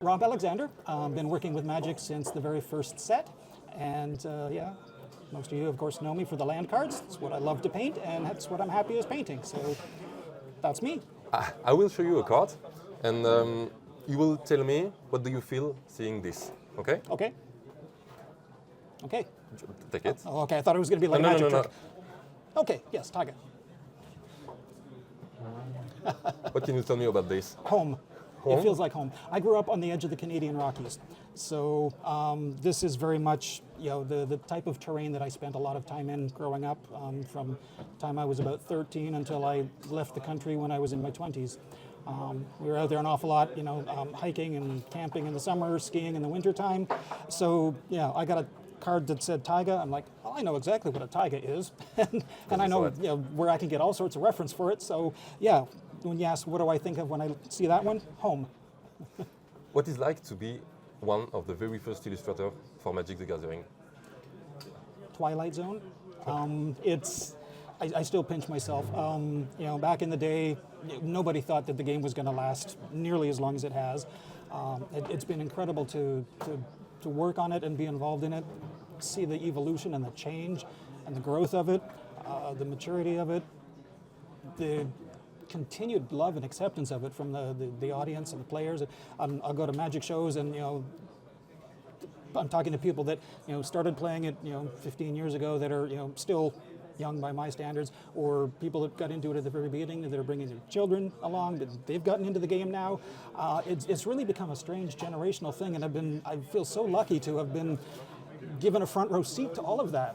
Rob Alexander. Been working with Magic since the very first set, and yeah, most of you, of course, know me for the land cards. It's what I love to paint, and that's what I'm happy as painting. So that's me. I will show you a card, and you will tell me what do you feel seeing this. Okay? Okay. Okay. Take it. Oh, okay. I thought it was going to be like a magic trick. Okay. Yes, Taiga. What can you tell me about this? Home. Home? It feels like home. I grew up on the edge of the Canadian Rockies, so this is very much the type of terrain that I spent a lot of time in growing up. From the time I was about 13 until I left the country when I was in my 20s. We were out there an awful lot, hiking and camping in the summer, skiing in the wintertime. So yeah, I got a card that said taiga. I'm like, well, I know exactly what a taiga is, and I know where I can get all sorts of reference for it. So yeah, when you ask what do I think of when I see that one, home. What is like to be one of the very first illustrators for Magic the Gathering? Twilight Zone. I still pinch myself. Back in the day, nobody thought that the game was going to last nearly as long as it has. It's been incredible to work on it and be involved in it, see the evolution and the change and the growth of it, the maturity of it, the continued love and acceptance of it from the audience and the players. I'll go to Magic shows and I'm talking to people that started playing it 15 years ago that are still young by my standards, or people that got into it at the very beginning that are bringing their children along, but they've gotten into the game now. It's really become a strange generational thing, and I feel so lucky to have been given a front row seat to all of that.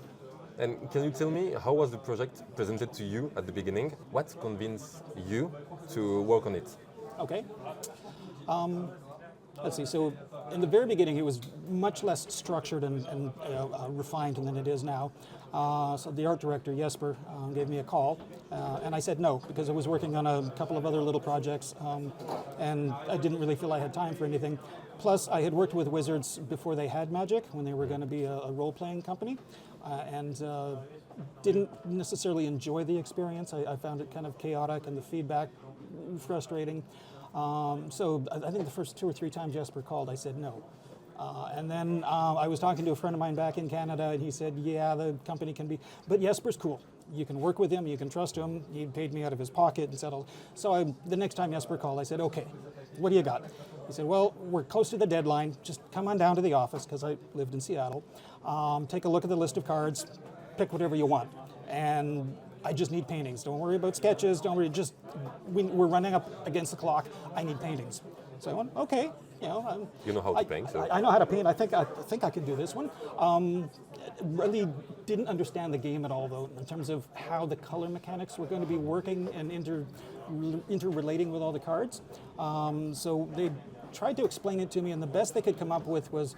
And can you tell me how was the project presented to you at the beginning? What convinced you to work on it? Okay. Let's see. So in the very beginning, it was much less structured and refined than it is now. So the art director, Jesper, gave me a call, and I said no, because I was working on a couple of other little projects, and I didn't really feel I had time for anything. Plus, I had worked with Wizards before they had Magic, when they were going to be a role-playing company, and didn't necessarily enjoy the experience. I found it kind of chaotic and the feedback frustrating. So I think the first 2 or 3 times Jesper called, I said no. And then I was talking to a friend of mine back in Canada, and he said, yeah, the company can be, but Jesper's cool. You can work with him, you can trust him. He paid me out of his pocket and settled. So the next time Jesper called, I said, okay, what do you got? He said, well, we're close to the deadline. Just come on down to the office, because I lived in Seattle. Take a look at the list of cards, pick whatever you want. And I just need paintings. Don't worry about sketches. Don't worry. We're running up against the clock. I need paintings. So I went, okay. You know how to paint. So. I know how to paint. I think I can do this one. Really didn't understand the game at all, though, in terms of how the color mechanics were going to be working and interrelating with all the cards. So they tried to explain it to me, and the best they could come up with was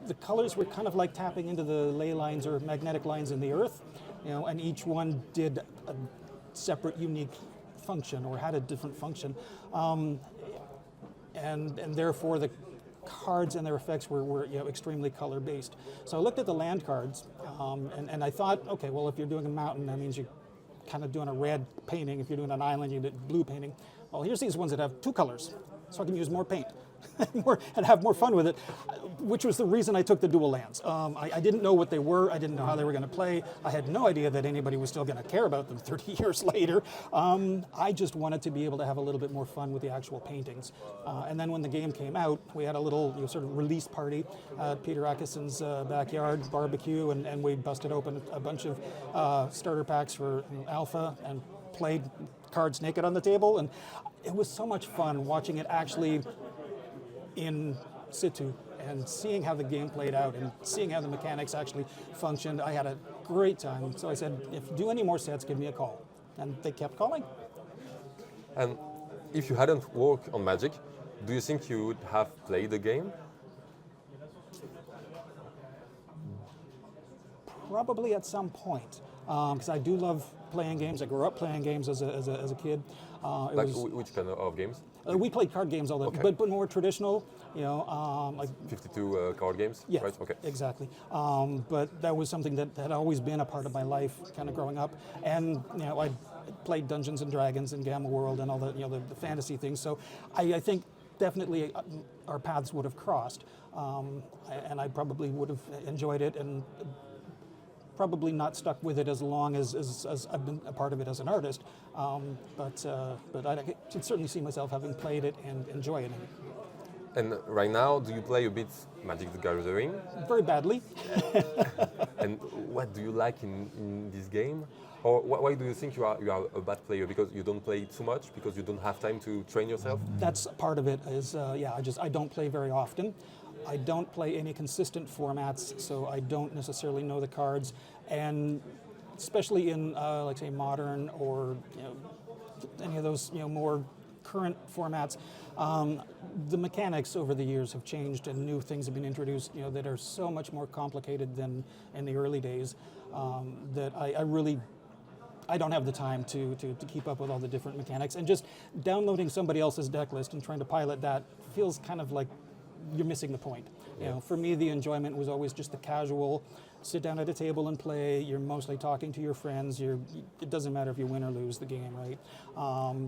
the colors were kind of like tapping into the ley lines or magnetic lines in the earth. And each one did a separate, unique function, or had a different function, and therefore the cards and their effects were extremely color-based. So I looked at the land cards, and I thought, okay, well, if you're doing a mountain, that means you're kind of doing a red painting. If you're doing an island, you do blue painting. Well, here's these ones that have 2 colors, so I can use more paint. And have more fun with it, which was the reason I took the dual lands. I didn't know what they were. I didn't know how they were going to play. I had no idea that anybody was still going to care about them 30 years later. I just wanted to be able to have a little bit more fun with the actual paintings. And then when the game came out, we had a little sort of release party at Peter Atkinson's backyard barbecue, and we busted open a bunch of starter packs for Alpha and played cards naked on the table. And it was so much fun watching it actually in situ and seeing how the game played out and seeing how the mechanics actually functioned. I had a great time. So I said, if you do any more sets, give me a call. And they kept calling. And if you hadn't worked on Magic, do you think you would have played the game? Probably at some point, because I do love playing games. I grew up playing games as a kid. Which kind of games? We played card games all the time, but more traditional, like 52 card games. Yeah, right? Okay. Exactly. But that was something that had always been a part of my life, kind of growing up. And I played Dungeons and Dragons and Gamma World and all the the fantasy things. So I think definitely our paths would have crossed, and I probably would have enjoyed it and probably not stuck with it as long as I've been a part of it as an artist. But I could certainly see myself having played it and enjoying it. And right now, do you play a bit Magic the Gathering? Very badly. And what do you like in this game? Or why do you think you are a bad player? Because you don't play too much? Because you don't have time to train yourself? That's part of it. I don't play very often. I don't play any consistent formats, so I don't necessarily know the cards, and especially in like say Modern or any of those more current formats, the mechanics over the years have changed and new things have been introduced that are so much more complicated than in the early days, that I don't have the time to keep up with all the different mechanics, and just downloading somebody else's deck list and trying to pilot that feels kind of like you're missing the point. For me, the enjoyment was always just the casual, sit down at a table and play. You're mostly talking to your friends. It doesn't matter if you win or lose the game, right?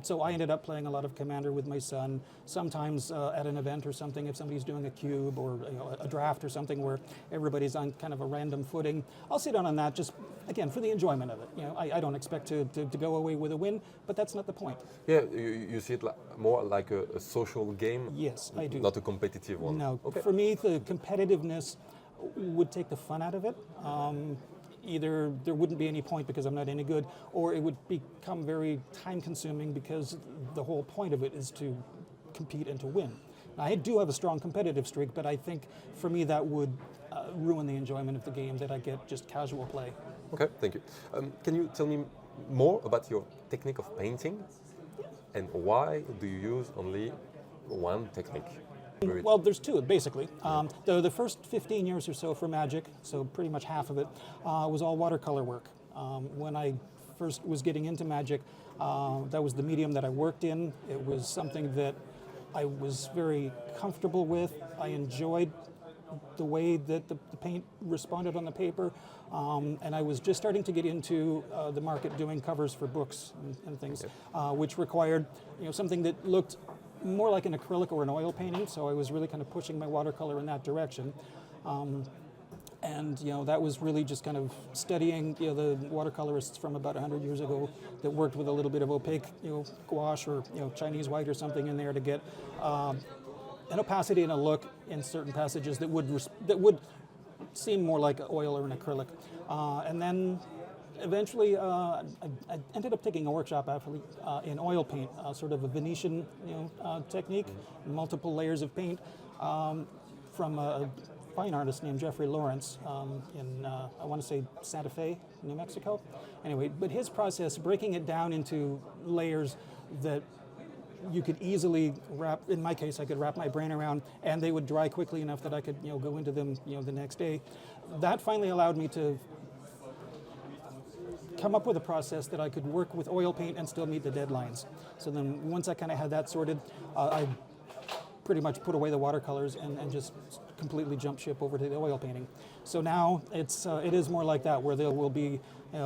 So I ended up playing a lot of Commander with my son, sometimes at an event or something, if somebody's doing a cube or a draft or something where everybody's on kind of a random footing. I'll sit down on that just, again, for the enjoyment of it. I don't expect to go away with a win, but that's not the point. Yeah, you see it more like a social game? Yes, I do. Not a competitive one? No, Okay. for me, the competitiveness would take the fun out of it. Either there wouldn't be any point because I'm not any good, or it would become very time-consuming because the whole point of it is to compete and to win. Now, I do have a strong competitive streak, but I think for me that would ruin the enjoyment of the game that I get just casual play. Okay, thank you. Can you tell me more about your technique of painting, and why do you use only one technique? Well, there's two, basically. The first 15 years or so for Magic, so pretty much half of it, was all watercolor work. When I first was getting into Magic, that was the medium that I worked in. It was something that I was very comfortable with. I enjoyed the way that the paint responded on the paper, and I was just starting to get into the market doing covers for books and things, which required something that looked more like an acrylic or an oil painting, so I was really kind of pushing my watercolor in that direction. And that was really just kind of studying the watercolorists from about 100 years ago that worked with a little bit of opaque gouache or Chinese white or something in there to get an opacity and a look in certain passages that would seem more like oil or an acrylic. And then eventually, I ended up taking a workshop actually in oil paint, sort of a Venetian technique, multiple layers of paint, from a fine artist named Jeffrey Lawrence in, I want to say, Santa Fe, New Mexico. Anyway, but his process, breaking it down into layers that you could easily wrap, in my case, I could wrap my brain around, and they would dry quickly enough that I could go into them the next day. That finally allowed me to come up with a process that I could work with oil paint and still meet the deadlines. So then once I kind of had that sorted, I pretty much put away the watercolors and just completely jump ship over to the oil painting. So now it is more like that, where there will be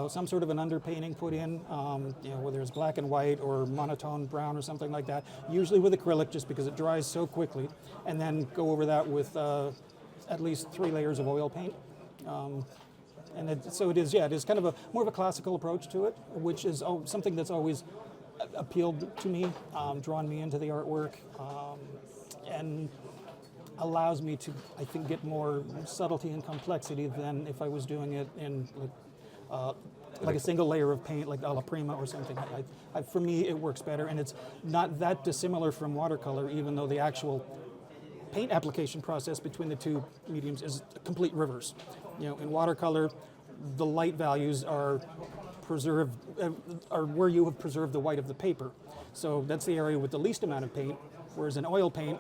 some sort of an underpainting put in, whether it's black and white or monotone brown or something like that, usually with acrylic just because it dries so quickly, and then go over that with at least 3 layers of oil paint. So it is kind of more of a classical approach to it, which is something that's always appealed to me, drawn me into the artwork, and allows me to, I think, get more subtlety and complexity than if I was doing it in like a single layer of paint, like a la Prima or something. For me, it works better, and it's not that dissimilar from watercolor, even though the actual paint application process between the two mediums is a complete reverse. In watercolor, the light values are preserved, are where you have preserved the white of the paper. So that's the area with the least amount of paint, whereas in oil paint,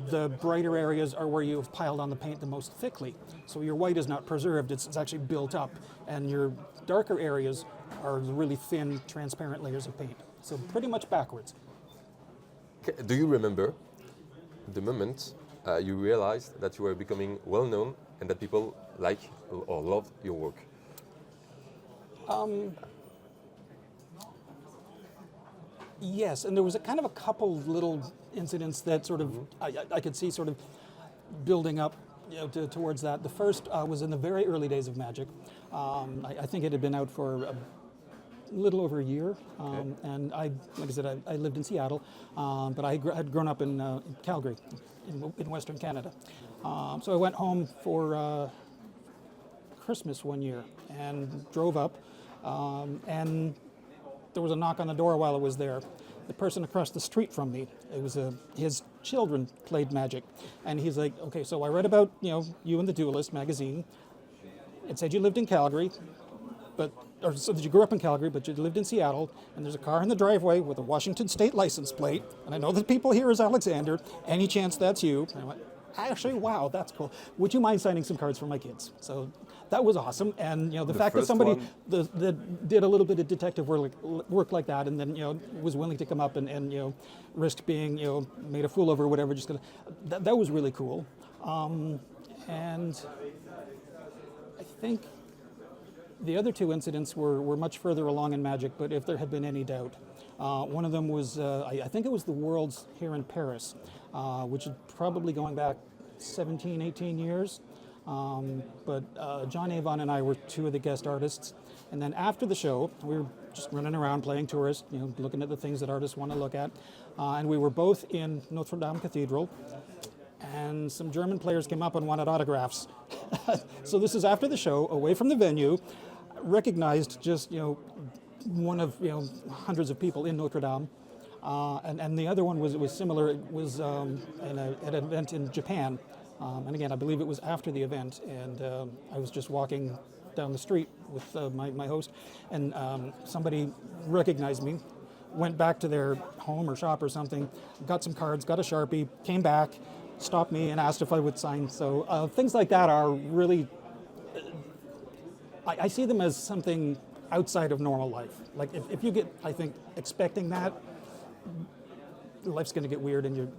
the brighter areas are where you have piled on the paint the most thickly. So your white is not preserved, it's actually built up. And your darker areas are the really thin, transparent layers of paint. So pretty much backwards. Do you remember the moment you realized that you were becoming well known and that people like or love your work? Yes, and there was a kind of a couple little incidents that sort of I could see sort of building up, towards that. The first was in the very early days of Magic. I think it had been out for a little over a year, and like I said, I lived in Seattle, but I had grown up in Calgary, in Western Canada. So I went home for Christmas one year and drove up, and there was a knock on the door while I was there. The person across the street from me, it was his children played Magic, and he's like, "Okay, so I read about you in the Duelist magazine. It said you lived in Calgary, so that you grew up in Calgary, but you lived in Seattle, and there's a car in the driveway with a Washington State license plate, and I know the people here is Alexander. Any chance that's you?" And I went, "Actually, wow, that's cool. Would you mind signing some cards for my kids?" So that was awesome, and the fact that first somebody one- that did a little bit of detective work like that, and then was willing to come up and risk being made a fool of or whatever, that was really cool, and I think the other two incidents were much further along in Magic, but if there had been any doubt, one of them was, I think it was the Worlds here in Paris, which is probably going back 17, 18 years. But John Avon and I were two of the guest artists. And then after the show, we were just running around playing tourist, looking at the things that artists want to look at. And we were both in Notre Dame Cathedral. And some German players came up and wanted autographs. So this is after the show, away from the venue, recognized just one of hundreds of people in Notre Dame, and the other one was similar. It was at an event in Japan, and again I believe it was after the event, and I was just walking down the street with my host, and somebody recognized me, went back to their home or shop or something, got some cards, got a Sharpie, came back, stopped me and asked if I would sign. So things like that are really, I see them as something outside of normal life. Like if you get, I think, expecting that, life's going to get weird, and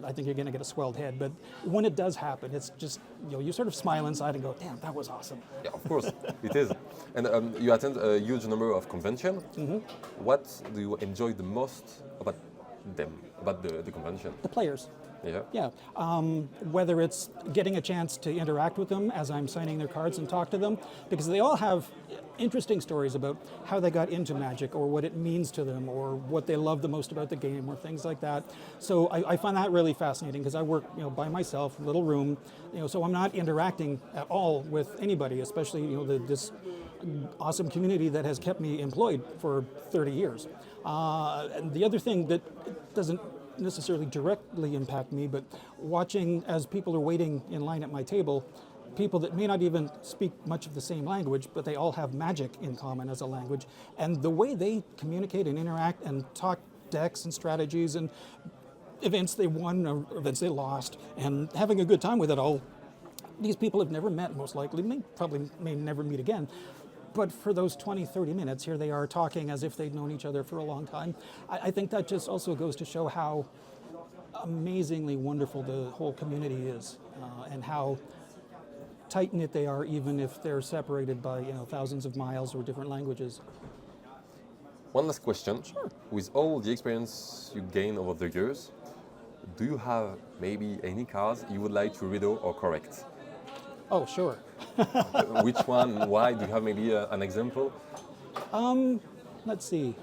I think you're going to get a swelled head. But when it does happen, it's just you sort of smile inside and go, "Damn, that was awesome." Yeah, of course, it is. And you attend a huge number of conventions. What do you enjoy the most about them, about the convention? The players. Yeah. Yeah, whether it's getting a chance to interact with them as I'm signing their cards and talk to them, because they all have interesting stories about how they got into Magic or what it means to them or what they love the most about the game or things like that. So I find that really fascinating because I work by myself, little room, so I'm not interacting at all with anybody, especially this awesome community that has kept me employed for 30 years. And the other thing that doesn't necessarily directly impact me, but watching as people are waiting in line at my table, people that may not even speak much of the same language, but they all have Magic in common as a language, and the way they communicate and interact and talk decks and strategies and events they won or events they lost, and having a good time with it all. These people have never met, most likely, may never meet again. But for those 20, 30 minutes, here they are talking as if they'd known each other for a long time. I think that just also goes to show how amazingly wonderful the whole community is, and how tight-knit they are, even if they're separated by thousands of miles or different languages. One last question. Sure. With all the experience you gain over the years, do you have maybe any cards you would like to riddle or correct? Oh, sure. Which one? Why? Do you have maybe an example? Let's see.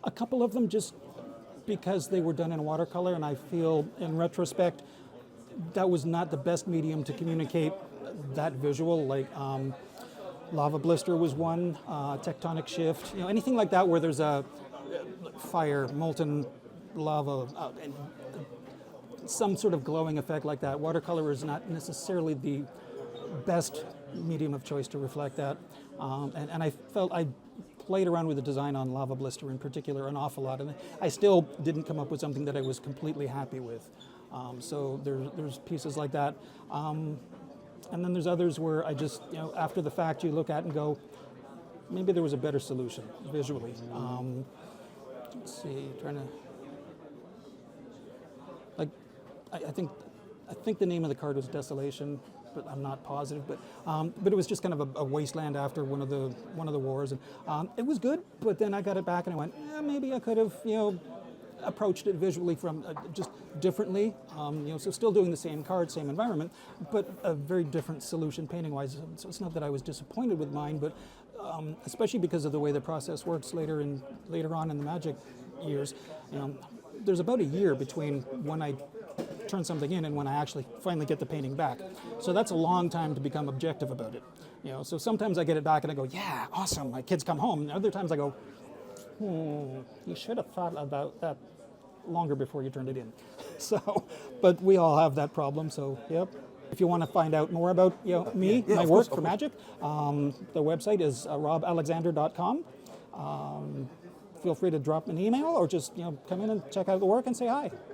A couple of them just because they were done in watercolor, and I feel in retrospect that was not the best medium to communicate that visual. Like Lava Blister was one, Tectonic Shift, anything like that where there's a fire, molten lava, and some sort of glowing effect like that. Watercolor is not necessarily the best medium of choice to reflect that. And I felt I played around with the design on Lava Blister in particular an awful lot, and I still didn't come up with something that I was completely happy with. So there's pieces like that. And then there's others where I just, after the fact you look at and go, maybe there was a better solution visually. Let's see, trying to, like, I think I think the name of the card was Desolation, but I'm not positive. But it was just kind of a wasteland after one of the wars, and it was good. But then I got it back and I went, maybe I could have approached it visually from just differently. So still doing the same card, same environment, but a very different solution painting wise. So it's not that I was disappointed with mine, but especially because of the way the process works later on in the Magic years. There's about a year between when I turn something in and when I actually finally get the painting back. So that's a long time to become objective about it. So sometimes I get it back and I go, yeah, awesome, my kids come home. And other times I go, you should have thought about that longer before you turned it in. So, but we all have that problem, so yep. If you want to find out more about me, my of work course, for Magic, the website is robalexander.com. Feel free to drop an email or just come in and check out the work and say hi.